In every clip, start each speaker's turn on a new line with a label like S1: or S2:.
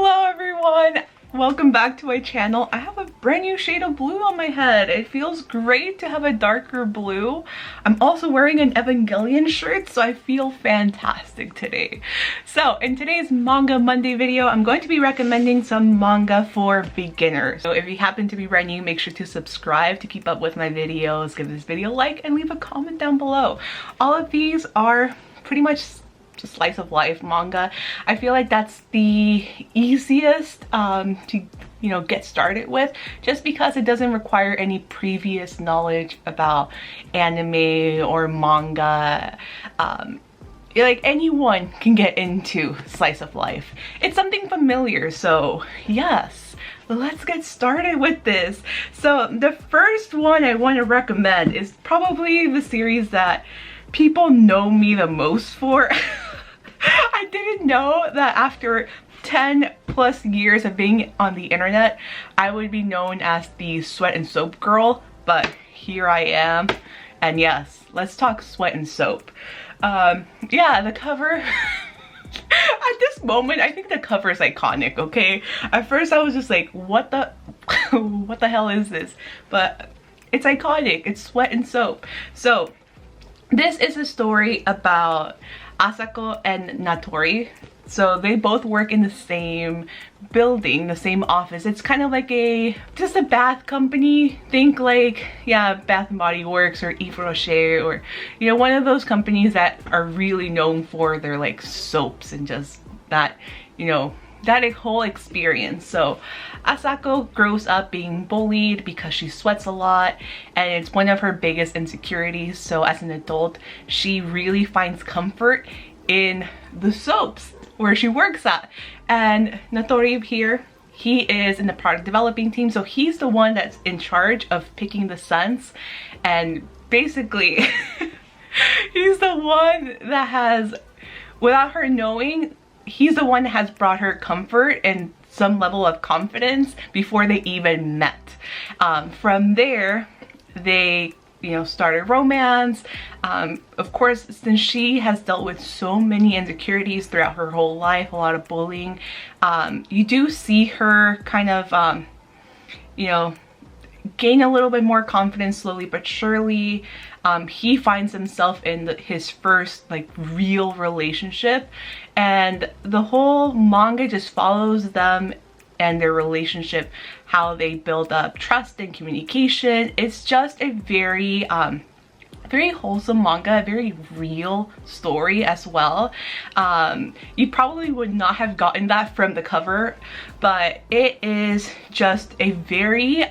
S1: Hello everyone! Welcome back to my channel. I have a brand new shade of blue on my head. It feels great to have a darker blue. I'm also wearing an Evangelion shirt, so I feel fantastic today. So in today's Manga Monday video, I'm going to be recommending some manga for beginners. So if you happen to be brand new, make sure to subscribe to keep up with my videos, give this video a like, and leave a comment down below. All of these are pretty much slice of life manga. I feel like that's the easiest to get started with, just because it doesn't require any previous knowledge about anime or manga. Like anyone can get into slice of life. It's something familiar, so yes, let's get started with this. So the first one I want to recommend is probably the series that people know me the most for. I didn't know that after 10 plus years of being on the internet, I would be known as the sweat and soap girl, but here I am. And yes, let's talk sweat and soap. Yeah, the cover, at this moment, I think the cover is iconic, okay? At first I was just like, what the, what the hell is this? But it's iconic, it's sweat and soap. So this is a story about Asako and Natori. So they both work in the same building, the same office. It's kind of like just a bath company. Think like, yeah, Bath and Body Works or Yves Rocher, or one of those companies that are really known for their like soaps and just that, that whole experience. So Asako grows up being bullied because she sweats a lot, and it's one of her biggest insecurities. So as an adult, she really finds comfort in the soaps where she works at. And Natori here, he is in the product developing team, so he's the one that's in charge of picking the scents, and basically he's the one that has, without her knowing, he's the one that has brought her comfort and some level of confidence before they even met. From there, they started romance. Of course, since she has dealt with so many insecurities throughout her whole life, a lot of bullying, you do see her kind of gain a little bit more confidence slowly but surely. He finds himself in his first like real relationship, and the whole manga just follows them and their relationship, how they build up trust and communication. It's just a very very wholesome manga, a very real story as well. You probably would not have gotten that from the cover, but it is just a very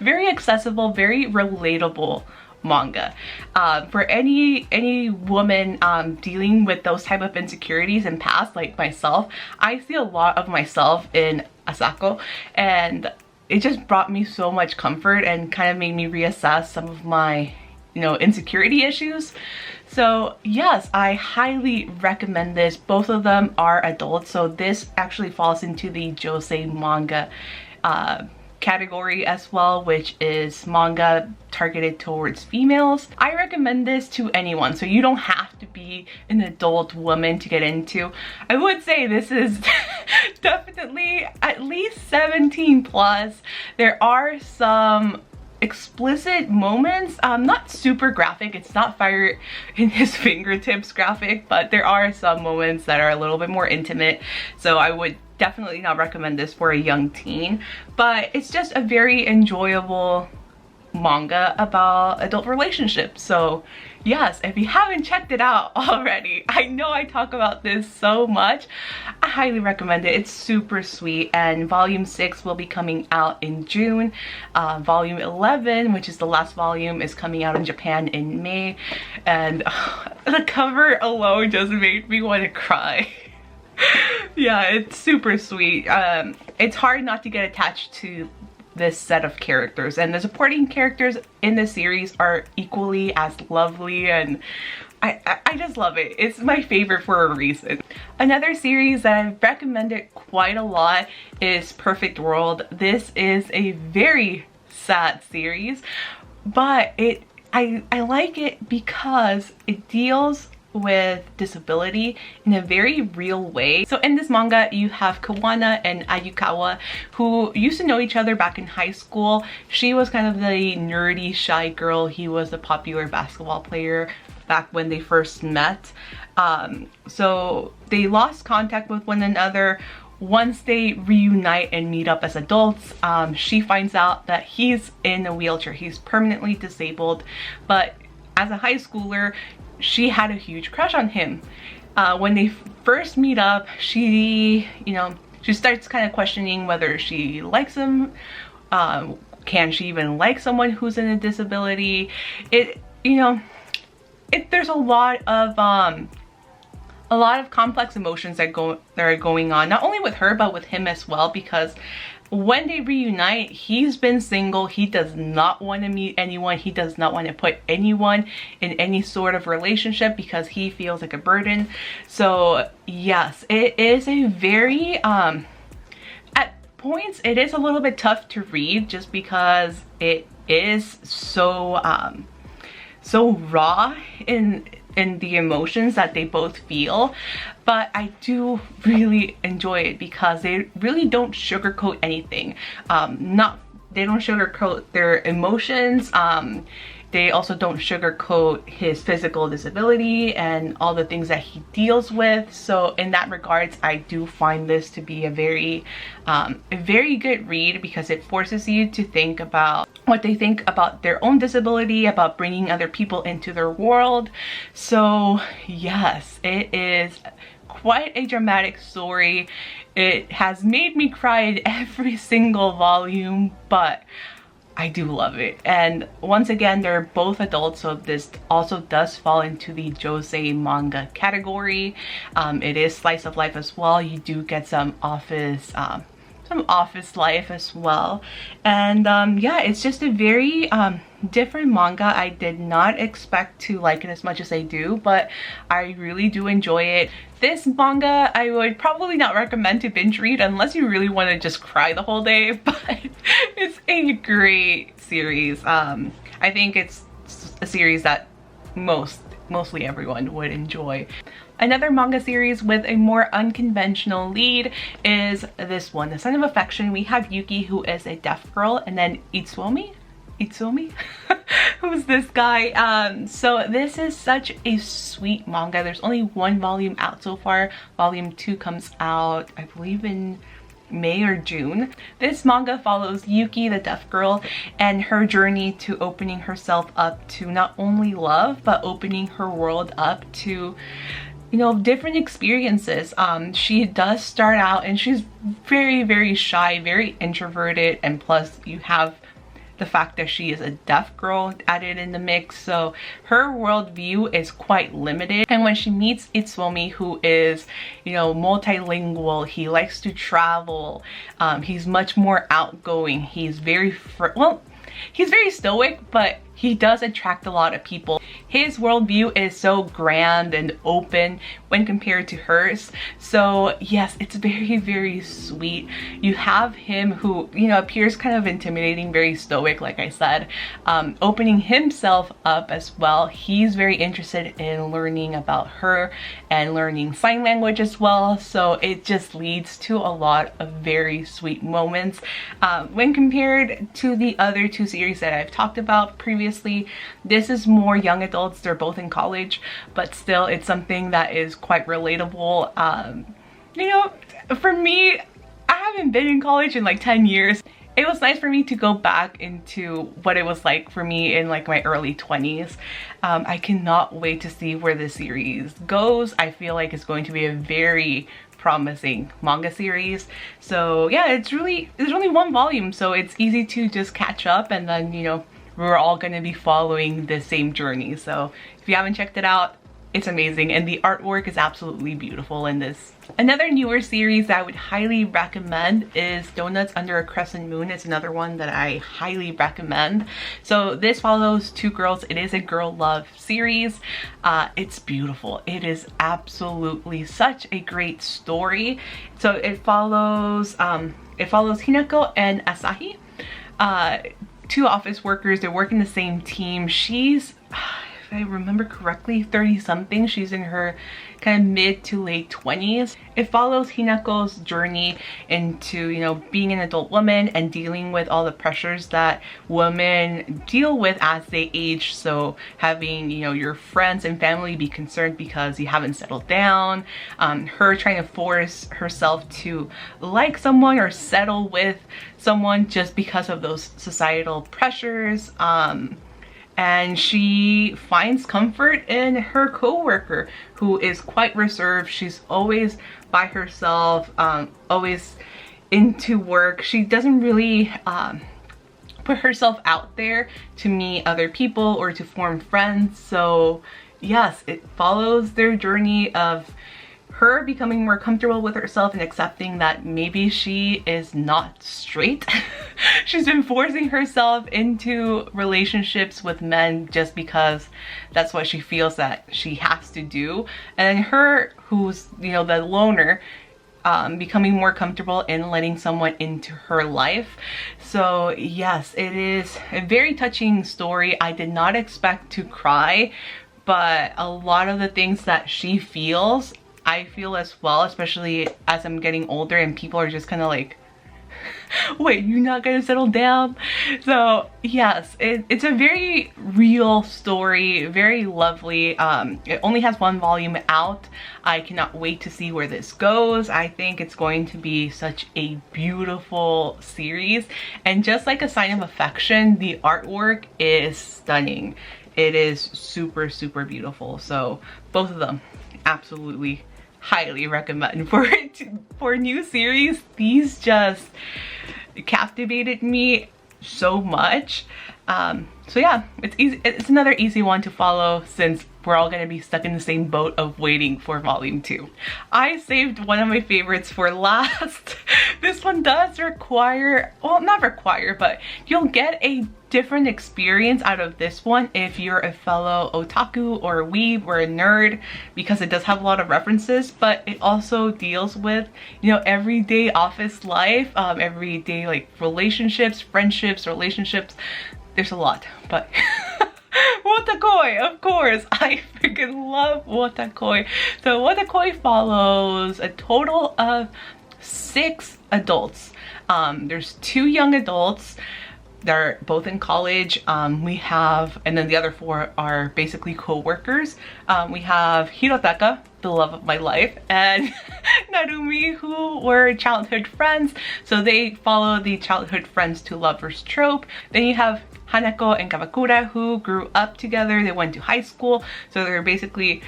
S1: very accessible, very relatable manga. For any woman dealing with those type of insecurities in past, like myself, I see a lot of myself in Asako, and it just brought me so much comfort and kind of made me reassess some of my insecurity issues. So yes, I highly recommend this. Both of them are adults, so this actually falls into the josei manga category as well, which is manga targeted towards females. I recommend this to anyone, so you don't have to be an adult woman to get into. I would say this is definitely at least 17 plus. There are some explicit moments, not super graphic, it's not fire in his fingertips graphic, but there are some moments that are a little bit more intimate, so I would definitely not recommend this for a young teen. But it's just a very enjoyable manga about adult relationships. So yes, if you haven't checked it out already, I know I talk about this so much, I highly recommend it. It's super sweet, and volume 6 will be coming out in June. Volume 11, which is the last volume, is coming out in Japan in May, and the cover alone just made me want to cry. Yeah, it's super sweet. It's hard not to get attached to this set of characters, and the supporting characters in the series are equally as lovely, and I just love it. It's my favorite for a reason. Another series that I've recommended quite a lot is Perfect World. This is a very sad series, but I like it because it deals with disability in a very real way. So in this manga, you have Kawana and Ayukawa, who used to know each other back in high school. She was kind of the nerdy, shy girl. He was a popular basketball player back when they first met. So they lost contact with one another. Once they reunite and meet up as adults, she finds out that he's in a wheelchair. He's permanently disabled, but as a high schooler, she had a huge crush on him. When they first meet up, she starts kind of questioning whether she likes him. Can she even like someone who's in a disability? There's a lot of complex emotions that are going on, not only with her but with him as well, because when they reunite, he's been single. He does not want to meet anyone. He does not want to put anyone in any sort of relationship because he feels like a burden. So yes, it is a very at points it is a little bit tough to read, just because it is so raw in the emotions that they both feel. But I do really enjoy it because they really don't sugarcoat anything. They don't sugarcoat their emotions. They also don't sugarcoat his physical disability and all the things that he deals with. So in that regards, I do find this to be a very good read, because it forces you to think about what they think about their own disability, about bringing other people into their world. So yes, it is quite a dramatic story. It has made me cry in every single volume, but I do love it. And once again, they're both adults, so this also does fall into the josei manga category. It is slice of life as well. You do get some office life as well. And yeah, it's just a very different manga. I did not expect to like it as much as I do, but I really do enjoy it. This manga I would probably not recommend to binge read unless you really want to just cry the whole day, but it's a great series. I think it's a series that mostly everyone would enjoy. Another manga series with a more unconventional lead is this one, The Sign of Affection. We have Yuki, who is a deaf girl, and then Itsuomi who's this guy. So this is such a sweet manga. There's only one volume out so far. Volume 2 comes out, I believe, in May or June. This manga follows Yuki, the deaf girl, and her journey to opening herself up to not only love, but opening her world up to different experiences. She does start out and she's very, very shy, very introverted, and plus you have the fact that she is a deaf girl added in the mix, so her worldview is quite limited. And when she meets Itsuomi, who is multilingual, he likes to travel, he's much more outgoing, he's very he's very stoic, but he does attract a lot of people. His worldview is so grand and open when compared to hers. So yes, it's very, very sweet. You have him who, appears kind of intimidating, very stoic, like I said, opening himself up as well. He's very interested in learning about her and learning sign language as well. So it just leads to a lot of very sweet moments. When compared to the other two series that I've talked about previously, this is more young adults. They're both in college, but still it's something that is quite relatable. For me, I haven't been in college in like 10 years. It was nice for me to go back into what it was like for me in like my early 20s. I cannot wait to see where this series goes. I feel like it's going to be a very promising manga series. So yeah, there's only one volume, so it's easy to just catch up, and then we're all going to be following the same journey. So if you haven't checked it out, it's amazing, and the artwork is absolutely beautiful in this. Another newer series that I would highly recommend is Donuts Under a Crescent Moon. It's another one that I highly recommend. So this follows two girls. It is a girl love series. It's beautiful. It is absolutely such a great story. So it follows Hinako and Asahi, two office workers. They work in the same team. She's if I remember correctly, 30 something. She's in her kind of mid to late 20s. It follows Hinako's journey into, you know, being an adult woman and dealing with all the pressures that women deal with as they age. So having, you know, your friends and family be concerned because you haven't settled down, her trying to force herself to like someone or settle with someone just because of those societal pressures. And she finds comfort in her co-worker, who is quite reserved. She's always by herself, always into work. She doesn't really put herself out there to meet other people or to form friends. So yes, it follows their journey of her becoming more comfortable with herself and accepting that maybe she is not straight. She's been forcing herself into relationships with men just because that's what she feels that she has to do. And then her, who's, you know, the loner, becoming more comfortable in letting someone into her life. So yes, it is a very touching story. I did not expect to cry, but a lot of the things that she feels, I feel as well, especially as I'm getting older and people are just kind of like, wait, you're not gonna settle down? So yes, it's a very real story, very lovely. It only has 1 volume out. I cannot wait to see where this goes. I think it's going to be such a beautiful series. And just like A Sign of Affection, the artwork is stunning. It is super, super beautiful. So both of them, absolutely highly recommend for a new series. These just captivated me so much. So yeah, it's easy. It's another easy one to follow since we're all gonna be stuck in the same boat of waiting for volume 2. I saved one of my favorites for last. This one does require, well, not require, but you'll get a different experience out of this one if you're a fellow otaku or a weeb or a nerd, because it does have a lot of references, but it also deals with, you know, everyday office life, everyday like relationships, friendships, relationships. There's a lot, but Wotakoi, of course. I freaking love Wotakoi. So Wotakoi follows a total of 6 adults. There's 2 young adults. They're both in college. We have, and then the other 4 are basically co-workers. We have Hirotaka, the love of my life, and Narumi, who were childhood friends. So they follow the childhood friends to lovers trope. Then you have Hanako and Kawakura, who grew up together. They went to high school. So they're basically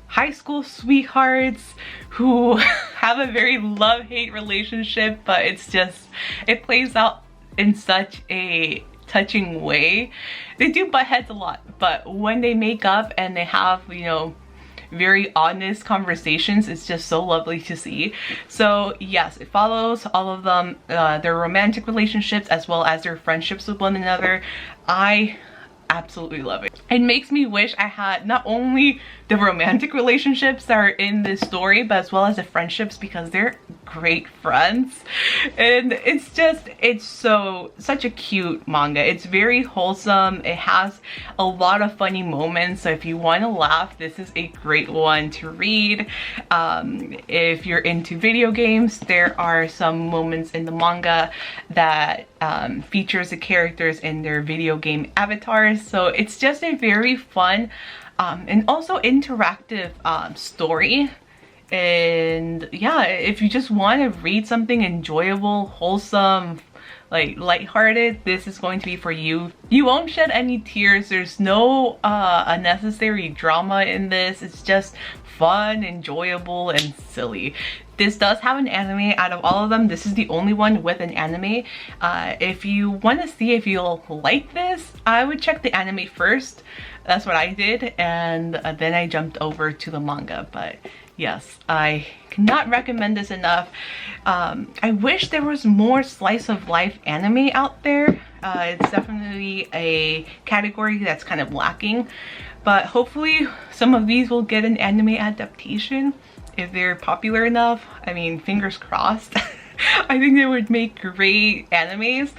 S1: high school sweethearts who have a very love-hate relationship, but it's just, it plays out in such a touching way. They do butt heads a lot, but when they make up and they have, you know, very honest conversations, it's just so lovely to see. So yes, it follows all of them, their romantic relationships as well as their friendships with one another. I absolutely love it. It makes me wish I had not only the romantic relationships that are in this story, but as well as the friendships, because they're great friends. And it's just, it's such a cute manga. It's very wholesome. It has a lot of funny moments. So if you want to laugh, this is a great one to read. If you're into video games, there are some moments in the manga that features the characters in their video game avatars. So it's just a very fun and also interactive story. And yeah, if you just want to read something enjoyable, wholesome, like lighthearted, this is going to be for you. You won't shed any tears. There's no unnecessary drama in this. It's just fun, enjoyable, and silly. This does have an anime. Out of all of them, this is the only one with an anime. If you want to see if you'll like this, I would check the anime first. That's what I did, and then I jumped over to the manga. But yes, I cannot recommend this enough. I wish there was more slice of life anime out there. It's definitely a category that's kind of lacking, but hopefully some of these will get an anime adaptation if they're popular enough. I mean, fingers crossed. I think they would make great animes.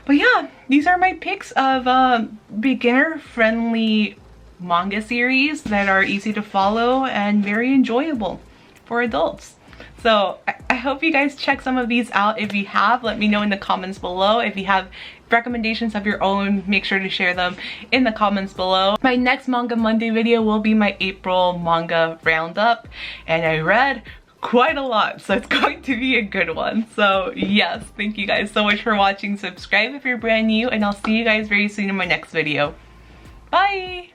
S1: But yeah, these are my picks of beginner friendly manga series that are easy to follow and very enjoyable for adults. So I hope you guys check some of these out. If you have, let me know in the comments below. If you have recommendations of your own, make sure to share them in the comments below. My next Manga Monday video will be my April manga roundup, and I read quite a lot, so it's going to be a good one. So yes, thank you guys so much for watching. Subscribe if you're brand new, and I'll see you guys very soon in my next video. Bye!